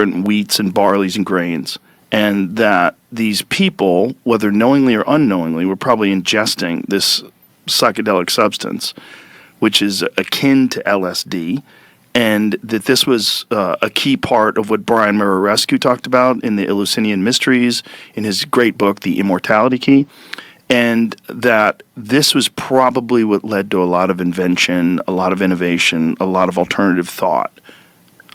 different wheats and barleys and grains, and that these people, whether knowingly or unknowingly, were probably ingesting this psychedelic substance, which is akin to LSD, and that this was a key part of what Brian Muraresku talked about in the Eleusinian Mysteries, in his great book, The Immortality Key, and that this was probably what led to a lot of invention, a lot of innovation, a lot of alternative thought,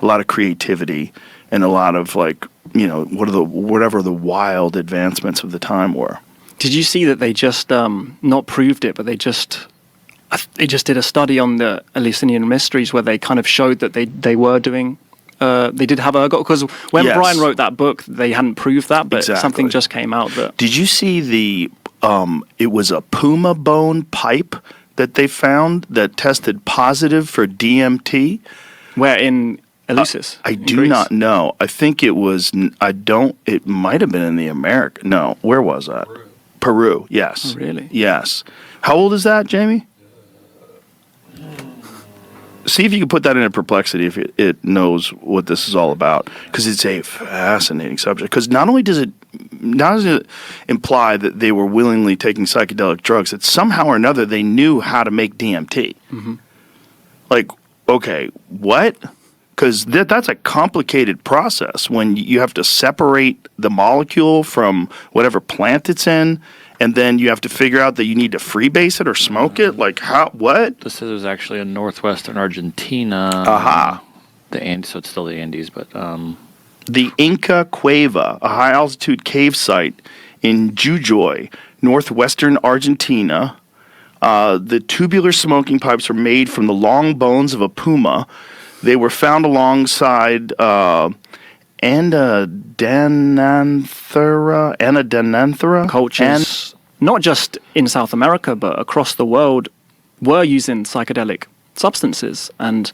a lot of creativity, and a lot of, like, you know, whatever the wild advancements of the time were. Did you see that they just not proved it, but they just did a study on the Eleusinian Mysteries where they kind of showed that they were doing, they did have ergot, because when Brian wrote that book, they hadn't proved that, but something just came out that... Did you see it was a puma bone pipe that they found that tested positive for DMT? Where in Eleusis? I do not know. I think it was, it might have been in the America. No, where was that? Peru, yes. Oh, really? Yes. How old is that, Jamie? See if you can put that into perplexity if it knows what this is all about, because it's a fascinating subject. Because not only does it imply that they were willingly taking psychedelic drugs, that somehow or another they knew how to make DMT. Mm-hmm. Like, okay, what? Because that's a complicated process when you have to separate the molecule from whatever plant it's in, and then you have to figure out that you need to freebase it or smoke it. Like, how? What? This is actually in northwestern Argentina. Aha. The Andes, so it's still the Andes, but the Inca Cueva, a high-altitude cave site in Jujuy, northwestern Argentina. The tubular smoking pipes are made from the long bones of a puma. They were found alongside Anadenanthera cultures, not just in South America, but across the world, were using psychedelic substances. And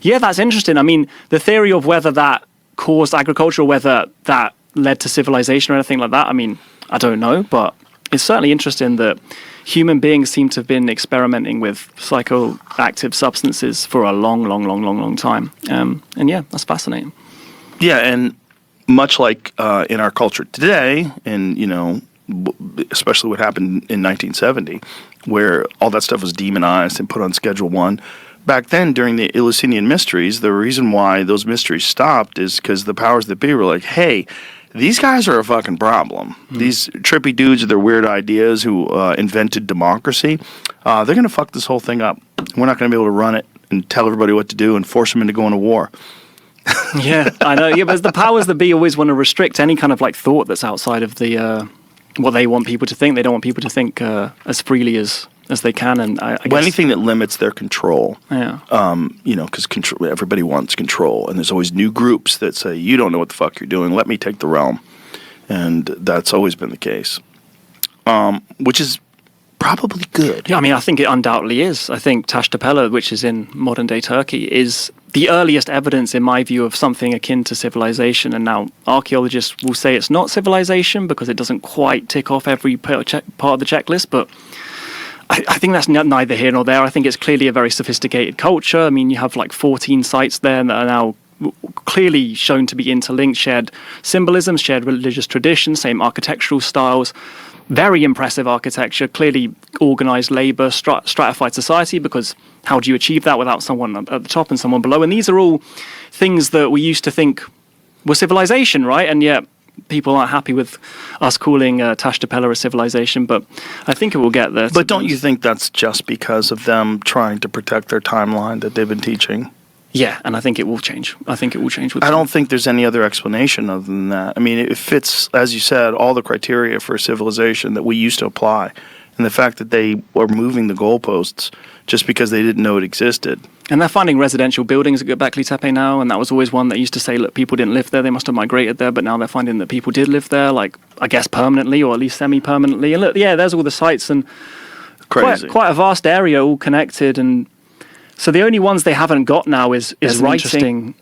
yeah, that's interesting. I mean, the theory of whether that caused agriculture or whether that led to civilization or anything like that, I mean, I don't know, but it's certainly interesting that human beings seem to have been experimenting with psychoactive substances for a long time. And yeah, that's fascinating. Yeah, and much like in our culture today, and, you know, especially what happened in 1970, where all that stuff was demonized and put on Schedule 1, back then during the Eleusinian Mysteries, the reason why those mysteries stopped is because the powers that be were like, hey, these guys are a fucking problem. These trippy dudes with their weird ideas who invented democracy, they're going to fuck this whole thing up. We're not going to be able to run it and tell everybody what to do and force them into going to war. Yeah, I know. Yeah, but the powers that be always want to restrict any kind of like thought that's outside of the what they want people to think. They don't want people to think as freely as they can, and I guess anything that limits their control. Yeah. You know, because everybody wants control, and there's always new groups that say, "You don't know what the fuck you're doing. Let me take the realm," and that's always been the case, which is probably good. Yeah, I mean, I think it undoubtedly is. I think Tashtapela, which is in modern-day Turkey, is the earliest evidence, in my view, of something akin to civilization. And now archaeologists will say it's not civilization because it doesn't quite tick off every part of the checklist, but I think that's neither here nor there. I think it's clearly a very sophisticated culture. I mean, you have like 14 sites there that are now clearly shown to be interlinked, shared symbolisms, shared religious traditions, same architectural styles, very impressive architecture, clearly organized labor, stratified society, because how do you achieve that without someone at the top and someone below? And these are all things that we used to think were civilization, right? And yet people aren't happy with us calling Tashtapela a civilization, but I think it will get there. But don't you think that's just because of them trying to protect their timeline that they've been teaching? Yeah, and I think it will change. I think it will change. I don't think there's any other explanation other than that. I mean, it fits, as you said, all the criteria for civilization that we used to apply. And the fact that they were moving the goalposts just because they didn't know it existed. And they're finding residential buildings at Göbekli Tepe now, and that was always one that used to say, look, people didn't live there, they must have migrated there, but now they're finding that people did live there, like, I guess permanently, or at least semi-permanently. And look, yeah, there's all the sites, and crazy. Quite a vast area, all connected, and so the only ones they haven't got now is writing,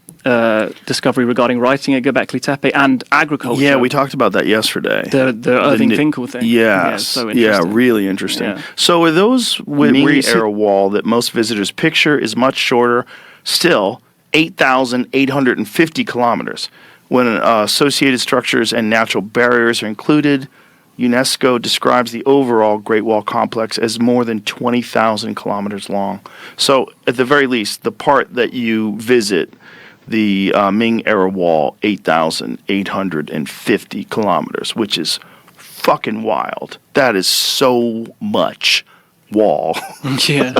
discovery regarding writing at Göbekli Tepe and agriculture. Yeah, we talked about that yesterday. The Irving Finkel thing. Yes. So interesting. Yeah, really interesting. Yeah. So are those Ming era wall that most visitors picture is much shorter, still 8,850 kilometers, When associated structures and natural barriers are included, UNESCO describes the overall Great Wall complex as more than 20,000 kilometers long. So, at the very least, the part that you visit, the Ming era wall, 8,850 kilometers, which is fucking wild. That is so much wall. Yeah.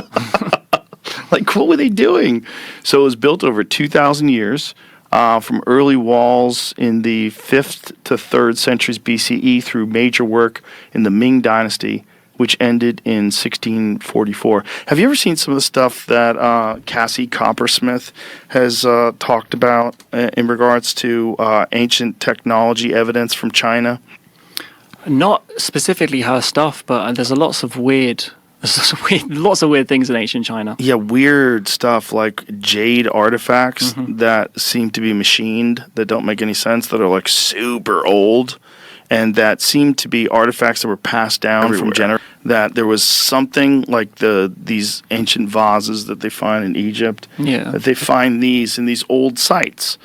Like, what were they doing? So it was built over 2,000 years, from early walls in the 5th to 3rd centuries BCE through major work in the Ming Dynasty, which ended in 1644. Have you ever seen some of the stuff that Cassie Coppersmith has talked about in regards to ancient technology evidence from China? Not specifically her stuff, but there's lots of weird things in ancient China. Yeah, weird stuff like jade artifacts that seem to be machined, that don't make any sense, that are like super old, and that seem to be artifacts that were passed down from generations. That there was something like these ancient vases that they find in Egypt. Yeah. That they find these in these old sites,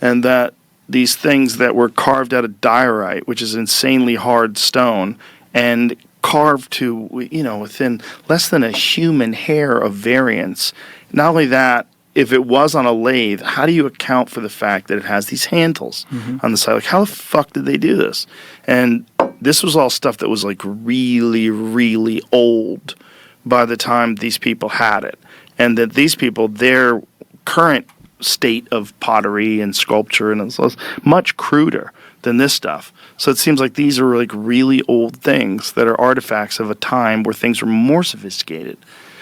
and that these things that were carved out of diorite, which is insanely hard stone, and carved to, within less than a human hair of variance. Not only that, if it was on a lathe, how do you account for the fact that it has these handles on the side? Like, how the fuck did they do this? And this was all stuff that was like really, really old by the time these people had it. And that these people, their current state of pottery and sculpture and it's much cruder than this stuff. So it seems like these are like really old things that are artifacts of a time where things were more sophisticated.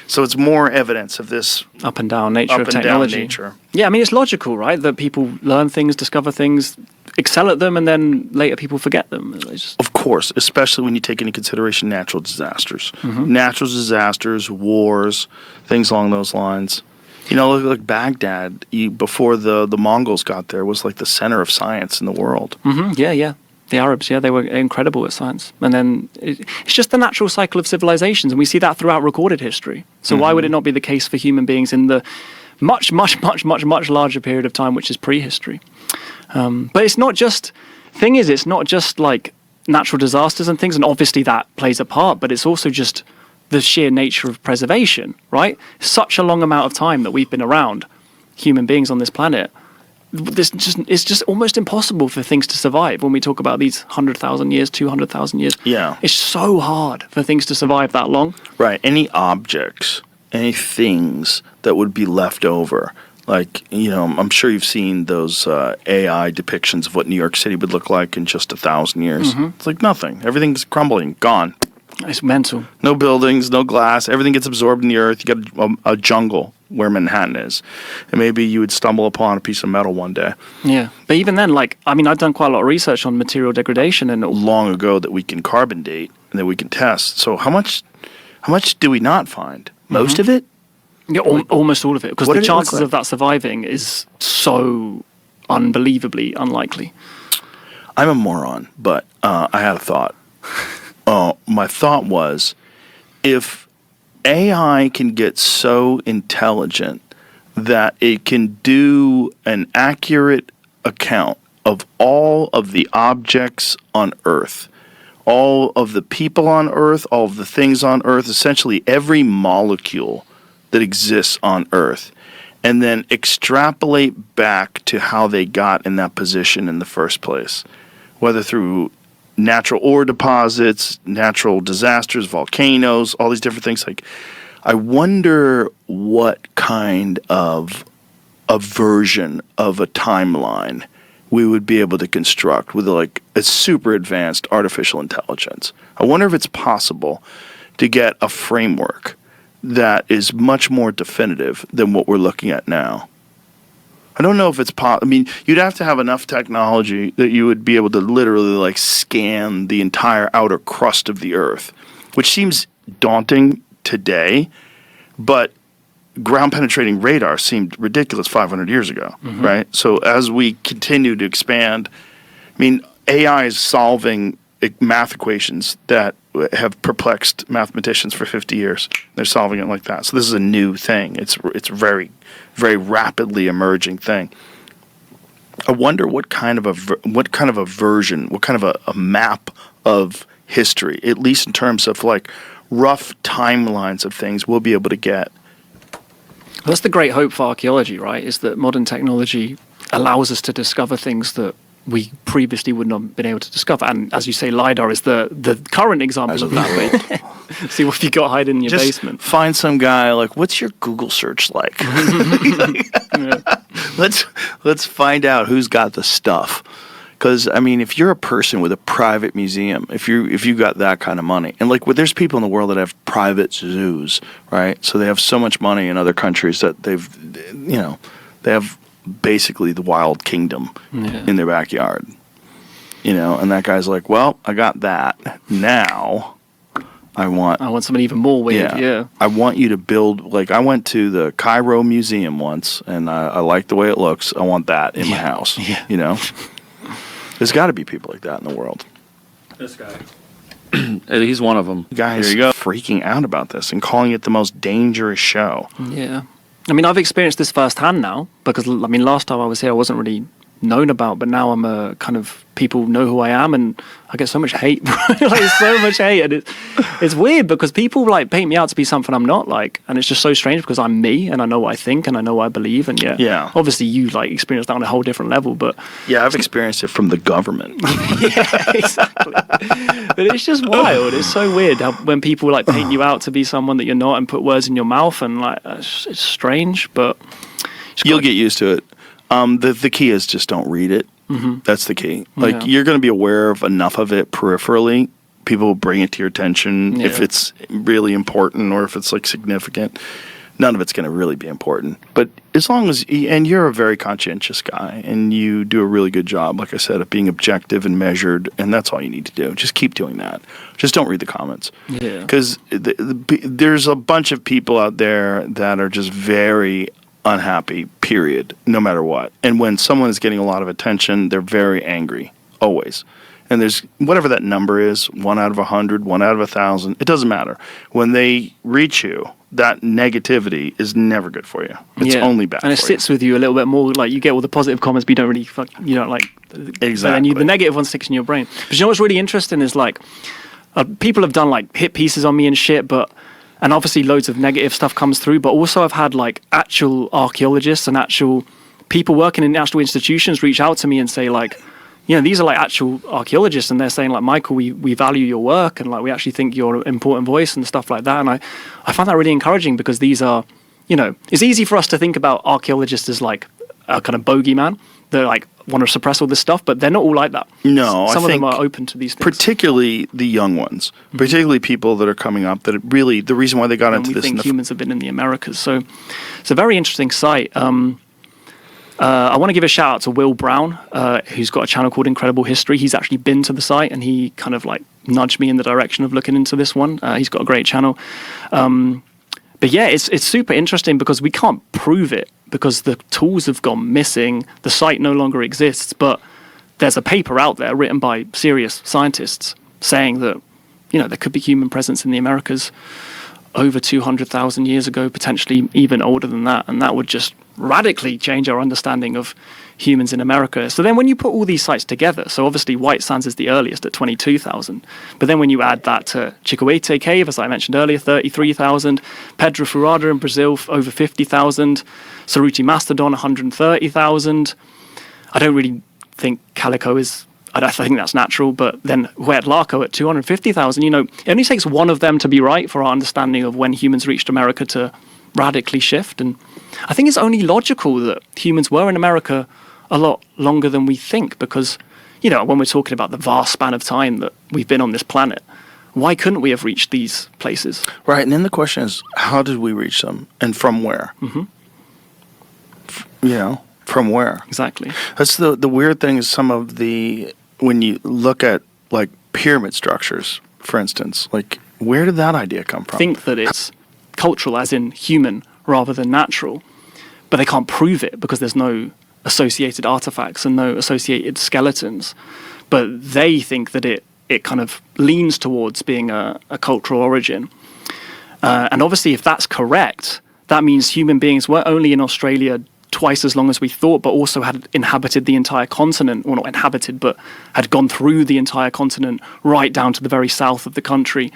So it's more evidence of this up and down nature of technology. Down nature. Yeah, I mean, it's logical, right? That people learn things, discover things, excel at them, and then later people forget them. Of course, especially when you take into consideration natural disasters. Natural disasters, wars, things along those lines. Look like Baghdad, before the Mongols got there, was like the center of science in the world. Yeah. The Arabs, they were incredible at science. And then it's just the natural cycle of civilizations, and we see that throughout recorded history. So why would it not be the case for human beings in the much, much, much, much, much larger period of time, which is prehistory? But it's not just like natural disasters and things, and obviously that plays a part, but it's also just the sheer nature of preservation, right? Such a long amount of time that we've been around, human beings on this planet. It's just almost impossible for things to survive when we talk about these 100,000 years, 200,000 years. Yeah. It's so hard for things to survive that long. Right. Any objects, any things that would be left over. Like, I'm sure you've seen those AI depictions of what New York City would look like in just 1,000 years. It's like nothing. Everything's crumbling, gone. It's mental. No buildings, no glass. Everything gets absorbed in the earth. You got a jungle where Manhattan is. And maybe you would stumble upon a piece of metal one day. Yeah. But even then, I've done quite a lot of research on material degradation. And long ago that we can carbon date and that we can test. So how much do we not find? Most of it? Yeah, almost all of it. Because the chances like? of that surviving is so unbelievably unlikely. I'm a moron, but I had a thought. My thought was, if AI can get so intelligent that it can do an accurate account of all of the objects on Earth, all of the people on Earth, all of the things on Earth, essentially every molecule that exists on Earth, and then extrapolate back to how they got in that position in the first place, whether through natural ore deposits, natural disasters, volcanoes, all these different things. Like, I wonder what kind of a version of a timeline we would be able to construct with like a super advanced artificial intelligence. I wonder if it's possible to get a framework that is much more definitive than what we're looking at now. I don't know if it's possible. I mean, you'd have to have enough technology that you would be able to literally like scan the entire outer crust of the Earth, which seems daunting today, but ground penetrating radar seemed ridiculous 500 years ago, right? So as we continue to expand, I mean, AI is solving math equations that have perplexed mathematicians for 50 years. They're solving it like that. So this is a new thing. It's very, very rapidly emerging thing. I wonder what kind of a version, what kind of a map of history, at least in terms of like rough timelines of things, we'll be able to get. That's the great hope for archaeology, right? Is that modern technology allows us to discover things that we previously would not have been able to discover. And as you say, LiDAR is the current example of that. Right? See what you got hiding in your Just basement. find some guy like, what's your Google search like? Yeah. Let's find out who's got the stuff. Because I mean, if you're a person with a private museum, if you got that kind of money, and like, well, there's people in the world that have private zoos, right? So they have so much money in other countries that they have basically the wild kingdom in their backyard, and that guy's like, well, I got that. Now I want something even more weird. Yeah. I want you to build, like, I went to the Cairo Museum once and I like the way it looks. I want that in my house. Yeah. There's got to be people like that in the world. This guy. He's one of them. Guys freaking out about this and calling it the most dangerous show. Yeah. I mean, I've experienced this firsthand now because, I mean, last time I was here, I wasn't really known about, but now I'm a kind of, people know who I am and I get so much hate, like so much hate. And it's weird because people like paint me out to be something I'm not, like, and it's just so strange because I'm me and I know what I think and I know what I believe. And obviously you like experience that on a whole different level, but yeah, I've experienced it from the government. Yeah, exactly. But it's just wild. It's so weird how when people like paint you out to be someone that you're not and put words in your mouth and like, it's strange, but you'll get used to it. The key is just don't read it. Mm-hmm. That's the key. Like, you're going to be aware of enough of it peripherally. People will bring it to your attention if it's really important or if it's like significant. None of it's going to really be important. But as long as, and you're a very conscientious guy and you do a really good job, like I said, of being objective and measured, and that's all you need to do. Just keep doing that. Just don't read the comments. Yeah. Because there's a bunch of people out there that are just very unhappy, period, no matter what. And when someone is getting a lot of attention, they're very angry, always. And there's whatever that number is, 1 out of 100, 1 out of 1,000, it doesn't matter. When they reach you, that negativity is never good for you. It's only bad for you. And it sits with you a little bit more, like you get all the positive comments, but you don't really, you don't like... Exactly. And the negative one sticks in your brain. But you know what's really interesting is like, people have done like hit pieces on me and shit, and obviously loads of negative stuff comes through, but also I've had like actual archaeologists and actual people working in actual institutions reach out to me and say like, these are like actual archaeologists and they're saying like, Michael, we value your work and like we actually think you're an important voice and stuff like that. And I find that really encouraging because these are, it's easy for us to think about archaeologists as like a kind of bogeyman. They're like want to suppress all this stuff, but they're not all like that. No, some I of think them are open to these things. Particularly the young ones, particularly people that are coming up. That really, the reason why they got into we this. We think humans have been in the Americas, so it's a very interesting site. I want to give a shout out to Will Brown, who's got a channel called Incredible History. He's actually been to the site and he kind of like nudged me in the direction of looking into this one. He's got a great channel. But yeah, it's super interesting because we can't prove it because the tools have gone missing. The site no longer exists, but there's a paper out there written by serious scientists saying that, there could be human presence in the Americas over 200,000 years ago, potentially even older than that. And that would just radically change our understanding of humans in America. So then when you put all these sites together, so obviously White Sands is the earliest at 22,000, but then when you add that to Chicoete Cave, as I mentioned earlier, 33,000, Pedra Furada in Brazil, over 50,000, Saruti Mastodon, 130,000. I don't really think Calico is, I think that's natural, but then Huetlaco at 250,000, it only takes one of them to be right for our understanding of when humans reached America to radically shift. And I think it's only logical that humans were in America a lot longer than we think because, when we're talking about the vast span of time that we've been on this planet, why couldn't we have reached these places? Right, and then the question is, how did we reach them and from where? Mm-hmm. From where? Exactly. That's the weird thing is when you look at like pyramid structures, for instance, like where did that idea come from? Think that it's cultural as in human rather than natural, but they can't prove it because there's no associated artifacts and no associated skeletons, but they think that it kind of leans towards being a cultural origin. And obviously if that's correct, that means human beings were only in Australia twice as long as we thought, but also had inhabited the entire continent, or not inhabited, but had gone through the entire continent right down to the very south of the country,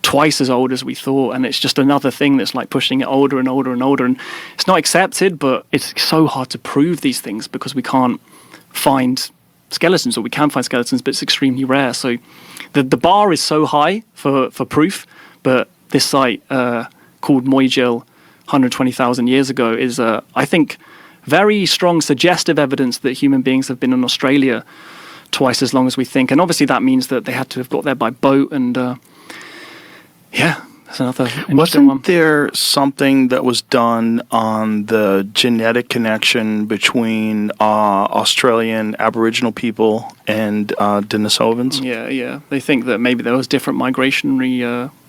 twice as old as we thought. And it's just another thing that's like pushing it older and older and older. And it's not accepted, but it's so hard to prove these things because we can't find skeletons, or we can find skeletons, but it's extremely rare. So the bar is so high for proof, but this site called Moyjil 120,000 years ago is, I think, very strong suggestive evidence that human beings have been in Australia twice as long as we think. And obviously that means that they had to have got there by boat. And yeah, that's another interesting one. Wasn't there something that was done on the genetic connection between Australian Aboriginal people and Denisovans? Yeah. They think that maybe there was different migratory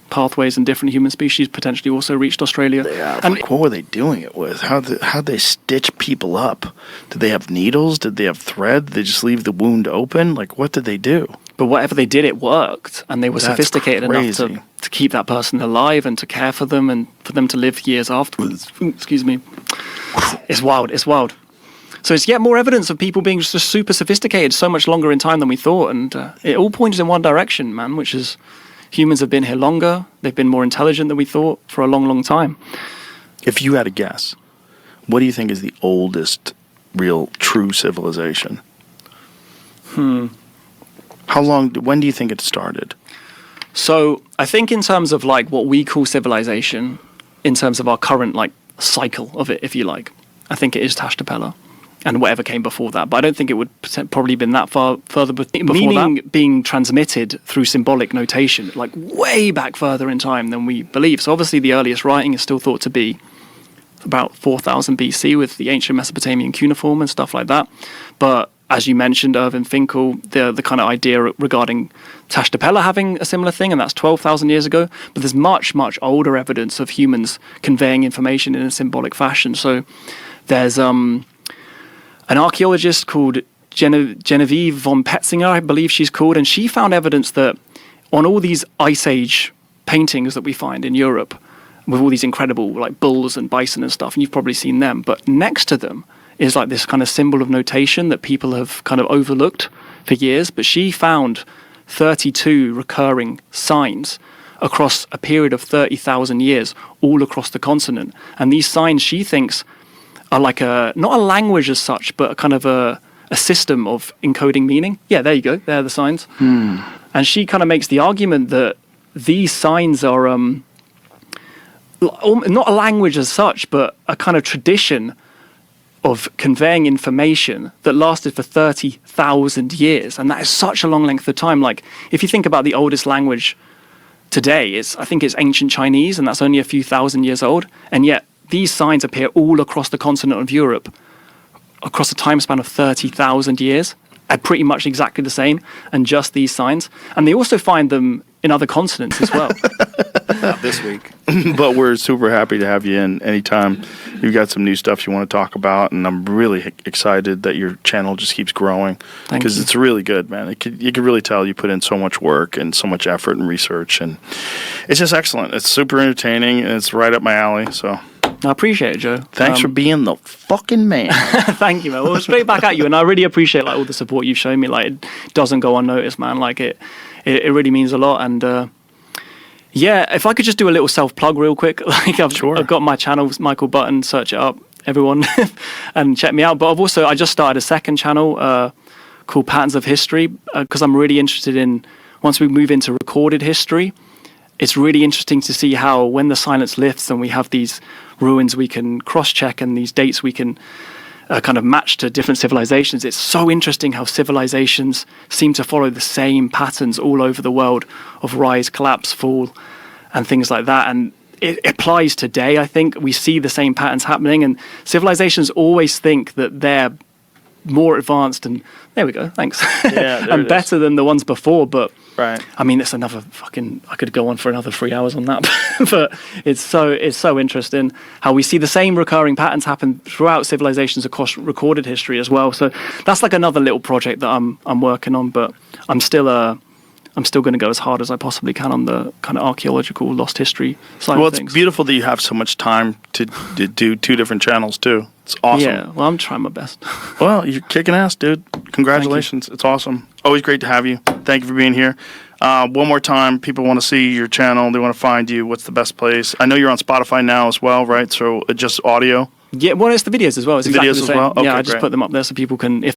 pathways and different human species potentially also reached Australia. Yeah, and like, what were they doing it with? How'd they stitch people up? Did they have needles? Did they have thread? Did they just leave the wound open? Like, what did they do? But whatever they did, it worked, and they were That's sophisticated crazy. enough to keep that person alive and to care for them and for them to live years afterwards. Excuse me. It's wild. So it's yet more evidence of people being just super sophisticated so much longer in time than we thought, and it all points in one direction, man, which is humans have been here longer, they've been more intelligent than we thought for a long, long time. If you had a guess, what do you think is the oldest real true civilization? When do you think it started? So I think in terms of like what we call civilization, in terms of our current like cycle of it, if you like, I think it is Tashtapela and whatever came before that. But I don't think it would probably been that further before meaning that. Being transmitted through symbolic notation, like way back further in time than we believe. So obviously the earliest writing is still thought to be about 4000 BC with the ancient Mesopotamian cuneiform and stuff like that. But as you mentioned, Irvin Finkel, the kind of idea regarding Tashtapela having a similar thing, and that's 12,000 years ago. But there's much, much older evidence of humans conveying information in a symbolic fashion. So there's an archaeologist called Genevieve von Petzinger, I believe she's called, and she found evidence that on all these Ice Age paintings that we find in Europe, with all these incredible like bulls and bison and stuff, and you've probably seen them, but next to them is like this kind of symbol of notation that people have kind of overlooked for years. But she found 32 recurring signs across a period of 30,000 years, all across the continent. And these signs, she thinks, are like not a language as such, but a kind of a system of encoding meaning. Yeah, there you go. There are the signs. And she kind of makes the argument that these signs are not a language as such, but a kind of tradition of conveying information that lasted for 30,000 years. And that is such a long length of time. Like, if you think about the oldest language today, I think it's ancient Chinese, and that's only a few thousand years old. And yet these signs appear all across the continent of Europe, across a time span of 30,000 years, are pretty much exactly the same, and just these signs. And they also find them in other continents as well. Not this week. But we're super happy to have you in anytime you've got some new stuff you want to talk about, and I'm really excited that your channel just keeps growing because it's really good, man. You can really tell you put in so much work and so much effort and research, and it's just excellent. It's super entertaining, and it's right up my alley. So I appreciate it, Joe. Thanks for being the fucking man. Thank you, man. Well, straight back at you, and I really appreciate like all the support you've shown me. Like, it doesn't go unnoticed, man. Like it really means a lot. And yeah, if I could just do a little self-plug real quick. Like I've got my channel, Michael Button. Search it up, everyone, and check me out. But I just started a second channel called Patterns of History because I'm really interested in, once we move into recorded history, it's really interesting to see how when the silence lifts and we have these ruins we can cross-check and these dates we can kind of match to different civilizations. It's so interesting how civilizations seem to follow the same patterns all over the world of rise, collapse, fall, and things like that. And it applies today, I think. We see the same patterns happening, and civilizations always think that they're more advanced and there we go, thanks. Yeah, and better than the ones before. But right. I mean, it's another I could go on for another 3 hours on that. But it's so interesting how we see the same recurring patterns happen throughout civilizations across recorded history as well. So that's like another little project that I'm working on, but I'm still I'm still going to go as hard as I possibly can on the kind of archaeological lost history side Well, of it's things. beautiful that you have so much time to do two different channels too. It's awesome. Yeah, well, I'm trying my best. Well, you're kicking ass, dude. Congratulations. It's awesome. Always great to have you. Thank you for being here. One more time, people want to see your channel. They want to find you. What's the best place? I know you're on Spotify now as well, right? So just audio. Yeah, well, it's the videos as well. It's The exactly videos the as same. well? Okay, yeah, I just great. put them up there so people can, if